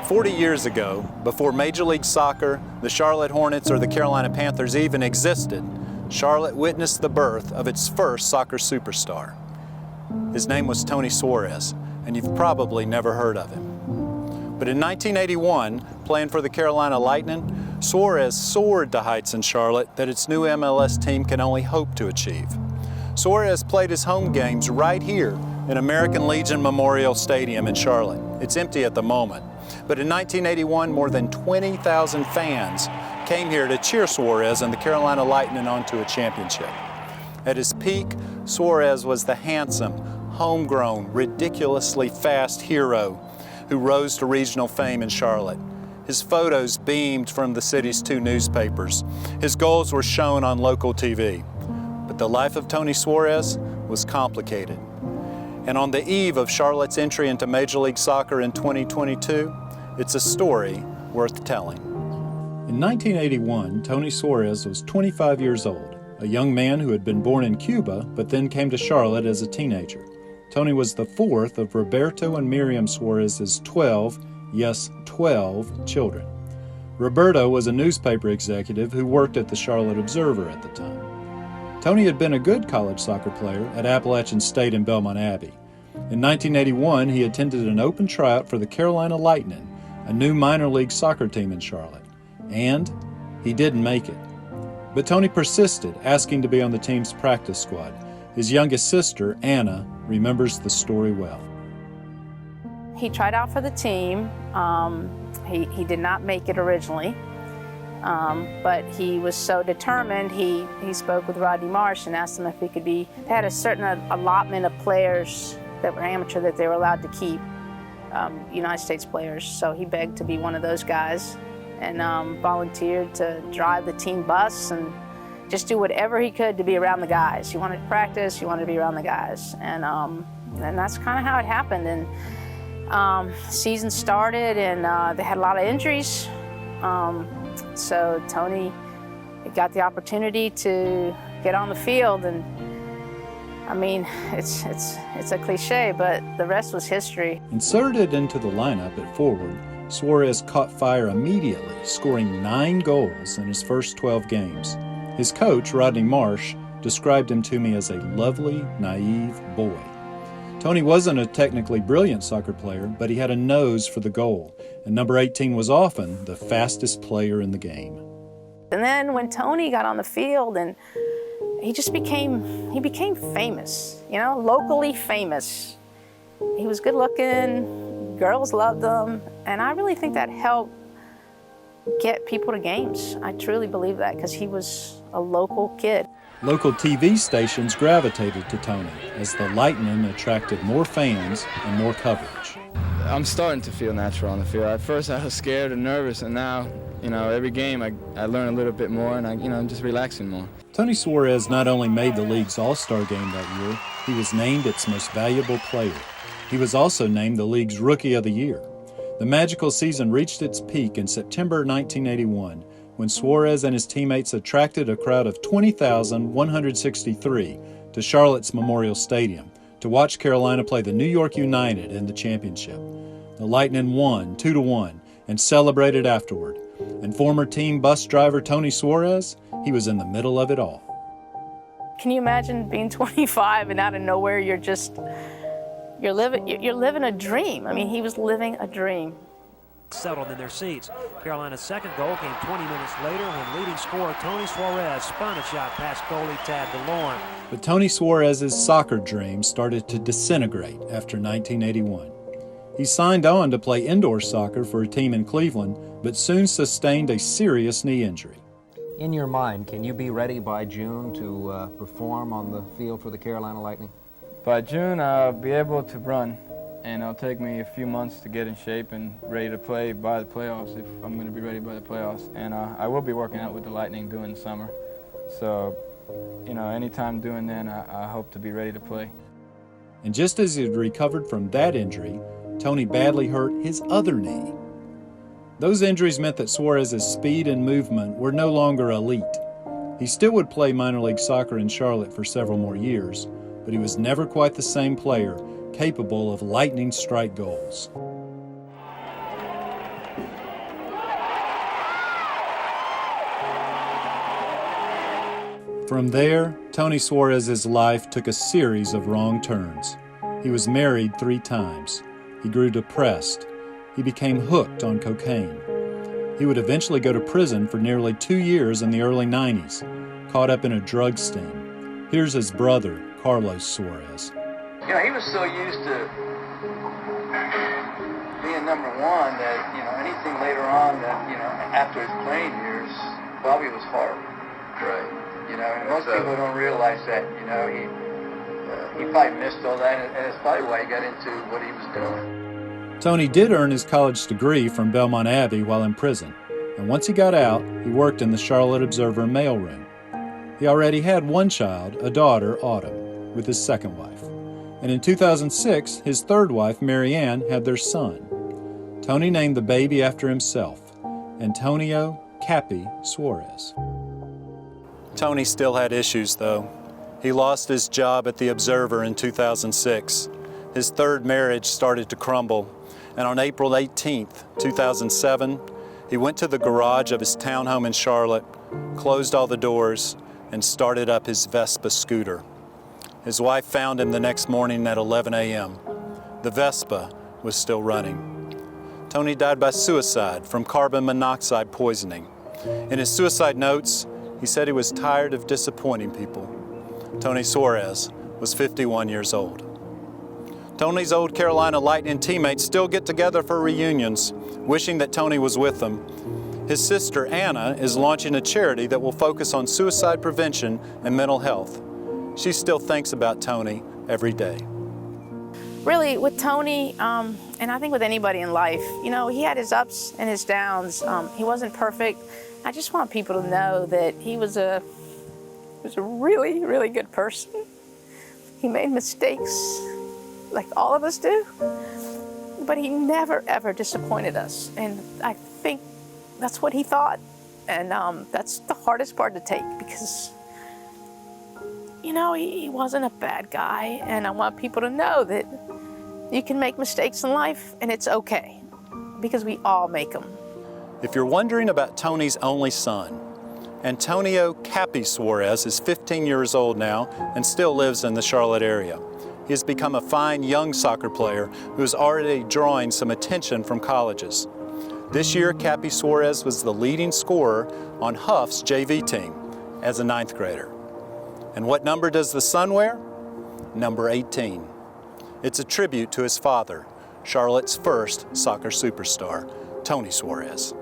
40 years ago, before Major League Soccer, the Charlotte Hornets, or the Carolina Panthers even existed, Charlotte witnessed the birth of its first soccer superstar. His name was Tony Suarez, and you've probably never heard of him. But in 1981, playing for the Carolina Lightnin, Suarez soared to heights in Charlotte that its new MLS team can only hope to achieve. Suarez played his home games right here in American Legion Memorial Stadium in Charlotte. It's empty at the moment. But in 1981, more than 20,000 fans came here to cheer Suarez and the Carolina Lightnin onto a championship. At his peak, Suarez was the handsome, homegrown, ridiculously fast hero who rose to regional fame in Charlotte. His photos beamed from the city's 2 newspapers. His goals were shown on local TV. But the life of Tony Suarez was complicated. And on the eve of Charlotte's entry into Major League Soccer in 2022, it's a story worth telling. In 1981, Tony Suarez was 25 years old, a young man who had been born in Cuba but then came to Charlotte as a teenager. Tony was the 4th of Roberto and Miriam Suarez's 12, yes, 12 children. Roberto was a newspaper executive who worked at the Charlotte Observer at the time. Tony had been a good college soccer player at Appalachian State in Belmont Abbey. In 1981, he attended an open tryout for the Carolina Lightnin, a new minor league soccer team in Charlotte, and he didn't make it. But Tony persisted, asking to be on the team's practice squad. His youngest sister, Anna, remembers the story well. He tried out for the team. He did not make it originally. But he was so determined, he spoke with Rodney Marsh and asked him if he could be, they had a certain allotment of players that were amateur that they were allowed to keep, United States players. So he begged to be one of those guys and volunteered to drive the team bus and just do whatever he could to be around the guys. He wanted to practice, he wanted to be around the guys. And that's kind of how it happened. And season started and they had a lot of injuries. So Tony got the opportunity to get on the field, and I mean, it's a cliche, but the rest was history. Inserted into the lineup at forward, Suarez caught fire immediately, scoring 9 goals in his first 12 games. His coach, Rodney Marsh, described him to me as a lovely, naive boy. Tony wasn't a technically brilliant soccer player, but he had a nose for the goal, and number 18 was often the fastest player in the game. And then when Tony got on the field, and he became famous, locally famous. He was good looking, girls loved him, and I really think that helped get people to games. I truly believe that, because he was a local kid. Local TV stations gravitated to Tony as the Lightnin attracted more fans and more coverage. I'm starting to feel natural on the field. At first I was scared and nervous, and now, every game I learn a little bit more, and I'm just relaxing more. Tony Suarez not only made the league's All-Star game that year, he was named its most valuable player. He was also named the league's Rookie of the Year. The magical season reached its peak in September 1981, when Suarez and his teammates attracted a crowd of 20,163 to Charlotte's Memorial Stadium to watch Carolina play the New York United in the championship. The Lightnin won 2-1 and celebrated afterward. And former team bus driver Tony Suarez, he was in the middle of it all. Can you imagine being 25 and out of nowhere you're living a dream? I mean, he was living a dream. Settled in their seats. Carolina's second goal came 20 minutes later when leading scorer Tony Suarez spun a shot past goalie Tad DeLorme. But Tony Suarez's soccer dream started to disintegrate after 1981. He signed on to play indoor soccer for a team in Cleveland, but soon sustained a serious knee injury. In your mind, can you be ready by June to perform on the field for the Carolina Lightnin? By June, I'll be able to run, and it'll take me a few months to get in shape and ready to play by the playoffs, if I'm going to be ready by the playoffs. And I will be working out with the Lightning during the summer. So, anytime doing then, I hope to be ready to play. And just as he had recovered from that injury, Tony badly hurt his other knee. Those injuries meant that Suarez's speed and movement were no longer elite. He still would play minor league soccer in Charlotte for several more years, but he was never quite the same player, capable of lightning strike goals. From there, Tony Suarez's life took a series of wrong turns. He was married 3 times. He grew depressed. He became hooked on cocaine. He would eventually go to prison for nearly 2 years in the early 90s, caught up in a drug sting. Here's his brother, Carlos Suarez. You know, he was so used to being number one that, you know, anything later on that, you know, after his playing years, probably was hard. Right. You know, and most people don't realize that, you know, he probably missed all that, and that's probably why he got into what he was doing. Tony did earn his college degree from Belmont Abbey while in prison, and once he got out, he worked in the Charlotte Observer mailroom. He already had 1 child, a daughter, Autumn, with his second wife. And in 2006, his third wife, Marianne, had their son. Tony named the baby after himself, Antonio Cappy Suarez. Tony still had issues, though. He lost his job at the Observer in 2006. His third marriage started to crumble, and on April 18, 2007, he went to the garage of his townhome in Charlotte, closed all the doors, and started up his Vespa scooter. His wife found him the next morning at 11 a.m. The Vespa was still running. Tony died by suicide from carbon monoxide poisoning. In his suicide notes, he said he was tired of disappointing people. Tony Suarez was 51 years old. Tony's old Carolina Lightnin teammates still get together for reunions, wishing that Tony was with them. His sister, Anna, is launching a charity that will focus on suicide prevention and mental health. She still thinks about Tony every day. Really, with Tony, and I think with anybody in life, you know, he had his ups and his downs. He wasn't perfect. I just want people to know that he was a really, really good person. He made mistakes, like all of us do, but he never, ever disappointed us. And I think that's what he thought. And that's the hardest part to take, because, you know, he wasn't a bad guy. And I want people to know that you can make mistakes in life, and it's okay, because we all make them. If you're wondering about Tony's only son, Antonio Cappy Suarez is 15 years old now and still lives in the Charlotte area. He has become a fine young soccer player who is already drawing some attention from colleges. This year, Cappy Suarez was the leading scorer on Huff's JV team as a 9th grader. And what number does the son wear? Number 18. It's a tribute to his father, Charlotte's first soccer superstar, Tony Suarez.